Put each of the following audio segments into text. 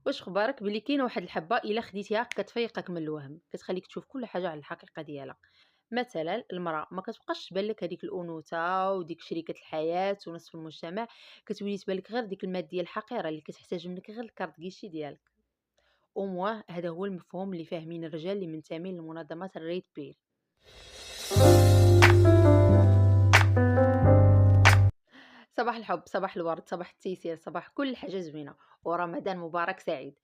واش خبارك بلي كاينه واحد الحبه الا خديتيها كتفيقك من الوهم، كتخليك تشوف كل حاجه على الحقيقه ديالها. مثلا المراه ما كتبقاش تبان لك هذيك الانوثه وديك شريكه الحياه ونصف المجتمع، كتولي تبان لك غير ديك الماديه الحقيره اللي كتحتاج منك غير الكارت كيشي ديالك. هذا هو المفهوم اللي فاهمين الرجال اللي منتمين لمنظمات الريد بيل. صباح الحب، صباح الورد، صباح التيسير، صباح كل حاجة زوينة، ورمضان مبارك سعيد.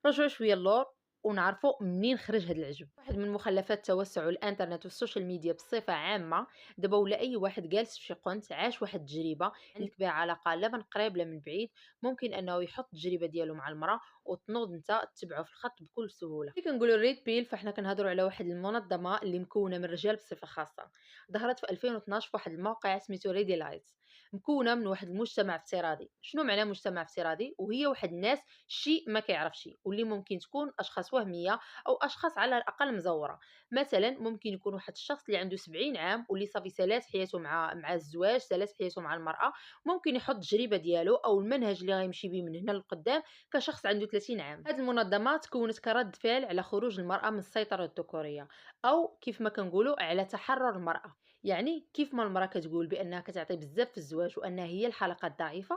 رجعوا شوية اللور ونعرفوا منين خرج هذا العجب. واحد من مخلفات توسع الانترنت والسوشيال ميديا بصفة عامة، دابا ولا اي واحد جالس في شي قنت عاش واحد التجربة عندك بها علاقة لا من قريب لا من بعيد، ممكن انه يحط التجربة ديالو مع المرأة وتنوض انت تتبعه في الخط بكل سهولة. ملي كنقولوا الريد بيل فاحنا كنهضروا على واحد المنظمة اللي مكونة من رجال بصفة خاصة، ظهرت في 2012 في واحد الموقع سميتو ريدي لايتس، مكونه من واحد المجتمع افتراضي. شنو معنى مجتمع افتراضي؟ وهي واحد الناس شيء ما كيعرفش واللي ممكن تكون اشخاص وهميه او اشخاص على الاقل مزوره. مثلا ممكن يكون واحد الشخص اللي عنده 70 عام واللي صافي سالات حياته مع الزواج، سالات حياته مع المراه، ممكن يحط التجربه ديالو او المنهج اللي غيمشي به من هنا للقدام كشخص عنده 30 عام. هذه المنظمه تكونت كرد فعل على خروج المراه من السيطره الذكوريه، او كيف ما كنقولوا على تحرر المراه. يعني كيف ما المراه كتقول بانها كتعطي بزاف في الزواج وانها هي الحلقه الضعيفه،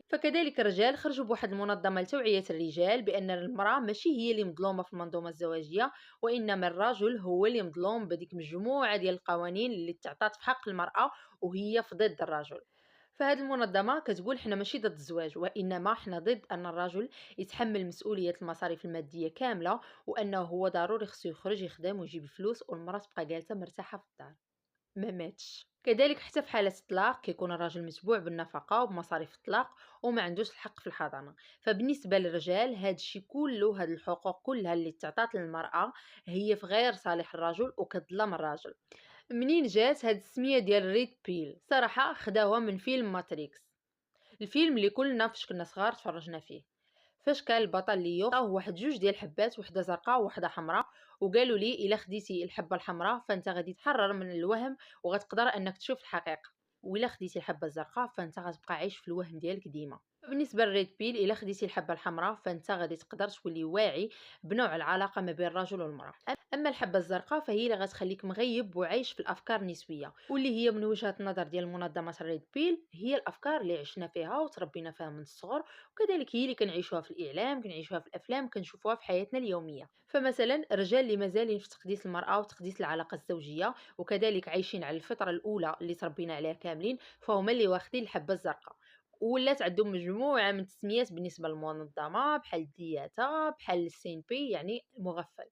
فكذلك الرجال خرجوا بواحد المنظمة لتوعية الرجال بأن المرأة ماشي هي اللي مظلومة في المنظومة الزواجية، وإنما الرجل هو اللي مظلوم بديك مجموعة ديال القوانين اللي تعطات في حق المرأة وهي في ضد الرجل. فهذه المنظمة كتقول حنا ماشي ضد الزواج، وإنما حنا ضد أن الرجل يتحمل مسؤولية المصاريف المادية كاملة، وأنه هو ضروري خصو يخرج يخدم ويجيب فلوس والمرأة تبقى جالسة مرتاحة في الدار ما ماتش. كذلك حتى في حالة الطلاق كيكون الراجل متبوع بالنفقة وبمصاريف الطلاق وما عندوش الحق في الحضانة. فبالنسبة للرجال هاد الشي كله، هاد الحقوق كلها اللي تعطات للمرأة هي في غير صالح الرجل وكتظلم الراجل. منين جات هاد السمية ديال ريد بيل؟ صراحة خداوها من فيلم ماتريكس، الفيلم اللي كلنا فاش كنا صغار تفرجنا فيه. فاش كان البطل ليو عطاوه واحد جوج ديال الحبات، وحده زرقاء وحده حمراء، وقالوا لي الا خديتي الحبه الحمراء فانت غادي تحرر من الوهم وغتقدر انك تشوف الحقيقه، والا خديتي الحبه الزرقاء فانت غتبقى عايش في الوهم ديالك ديما. بالنسبه للريد بيل، الا خديتي الحبه الحمراء فانت غادي تقدر تولي واعي بنوع العلاقه ما بين الرجل والمراه. اما الحبه الزرقاء فهي اللي غتخليك مغيب وعايش في الافكار النسويه، واللي هي من وجهه النظر ديال منظمه الريد بيل هي الافكار اللي عشنا فيها وتربينا فيها من الصغر، وكذلك هي اللي كنعيشوها في الاعلام، كنعيشوها في الافلام، كنشوفوها في حياتنا اليوميه. فمثلا الرجال اللي مازالين في تقديس المراه وتقديس العلاقه الزوجيه وكذلك عايشين على الفطره الاولى اللي تربينا عليها كاملين، فهما اللي واخدين الحبه الزرقاء. ولات عندهم مجموعه من التسميات بالنسبه للمنظمه، بحال الدياتا، بحال السين بي يعني مغفل.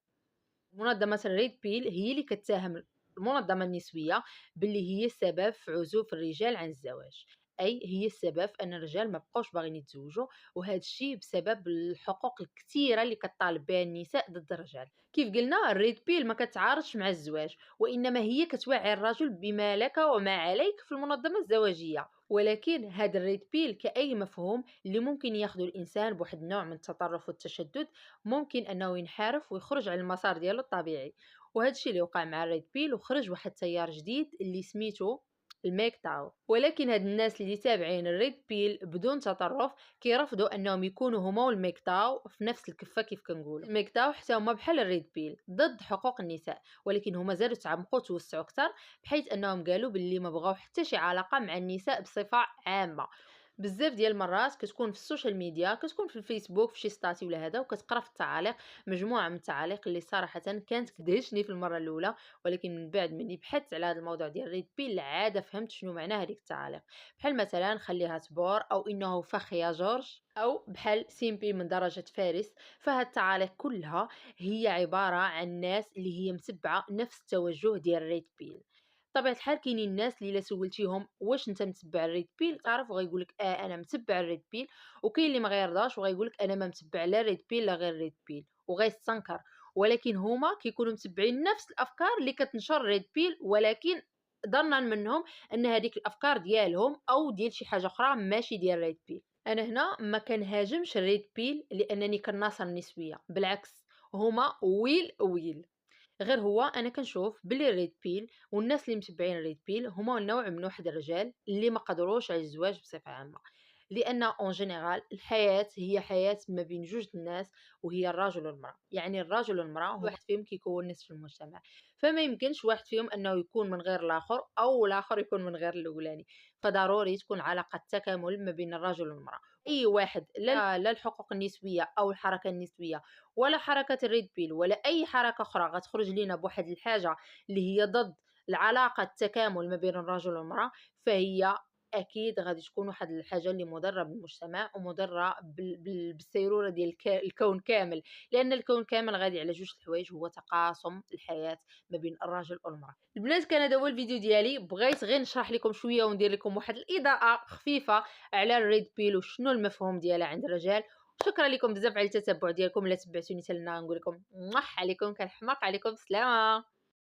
منظمة الريد بيل هي اللي كتّهم المنظمة النسوية باللي هي السبب في عزوف الرجال عن الزواج، أي هي السبب في أن الرجال ما بقاوش باغيين يتزوجوا، وهذا الشيء بسبب الحقوق الكثيرة اللي كطالب بها النساء ضد الرجال. كيف قلنا الريد بيل ما كتعارضش مع الزواج، وإنما هي كتوعي الرجل بما لك وما عليك في المنظمة الزواجية. ولكن هذا الريد بيل كأي مفهوم اللي ممكن ياخذ الإنسان بواحد النوع من التطرف والتشدد، ممكن انه ينحرف ويخرج على المسار ديالو الطبيعي. وهذا الشيء اللي وقع مع الريد بيل، وخرج واحد التيار جديد اللي سميتو الميك تاو. ولكن هاد الناس اللي تابعين الريد بيل بدون تطرف كيرفضوا انهم يكونوا هما والميك تاو في نفس الكفه. كيف كنقولوا الميك تاو حتى هما بحال الريد بيل ضد حقوق النساء، ولكن هما زادوا تعمقوا توسعوا اكثر، بحيث انهم قالوا باللي ما بغاو حتى شي علاقه مع النساء بصفه عامه. بزاف ديال المرات كتكون في السوشيال ميديا، كتكون في الفيسبوك في شي ستاتي ولا هذا، وكتقرا في التعاليق مجموعه من التعاليق اللي صراحه كانت كدهشني في المره الاولى، ولكن من بعد مني بحثت على هذا الموضوع ديال ريد بيل عاد فهمت شنو معنى هذيك التعاليق. بحال مثلا خليها تبور، او انه فخ يا جورج، او بحال سيمبي من درجه فارس. فهاد التعاليق كلها هي عباره عن ناس اللي هي متبعه نفس التوجه ديال ريد بيل. بطبيعة الحال كاينين الناس اللي الا سولتيهم واش انت متبع الريد بيل تعرف وغيقولك انا متبع الريد بيل، وكاين اللي ما غيرضاش وغيقولك انا ما متبع لا ريد بيل لا غير ريد بيل وغيستنكر. ولكن هما كيكونوا متبعين نفس الافكار اللي كتنشر ريد بيل، ولكن ظنا منهم ان هذيك الافكار ديالهم او ديال شي حاجه اخرى ماشي ديال ريد بيل. انا هنا ما كنهاجمش الريد بيل لانني كناصر النسويه، بالعكس هما ويل ويل. غير هو انا كنشوف بلي الريد بيل والناس اللي متبعين الريد بيل هما نوع من واحد الرجال اللي ما قدروش على الزواج بصفه عامه، لان اون جينيرال الحياه هي حياه ما بين جوج الناس، وهي الرجل والمراه. يعني الرجل والمراه هو واحد فيهم كيكون نصف المجتمع، فما يمكنش واحد فيهم انه يكون من غير الاخر او الاخر يكون من غير الاولاني. فضروري تكون علاقه تكامل ما بين الرجل والمراه. اي واحد لا الحقوق النسويه او الحركه النسويه ولا حركه الريد بيل ولا اي حركه اخرى غتخرج لينا بواحد الحاجه اللي هي ضد العلاقه التكامل ما بين الرجل والمراه، فهي اكيد غادي تكون واحد الحاجه اللي مضره بالمجتمع ومضره بالسيروره ديال الكون كامل. لان الكون كامل غادي على جوج الحوايج، هو تقاسم الحياه ما بين الرجل والمراه. البنات كان هذا هو الفيديو ديالي، بغيت غير نشرح لكم شويه وندير لكم واحد الاضاءه خفيفه على الريد بيل وشنو المفهوم ديالها عند الرجال. شكرا لكم بزاف على التتبع ديالكم. لا تبعتوني حتى لنا نقول لكم عليكم كنحماق عليكم. سلامه.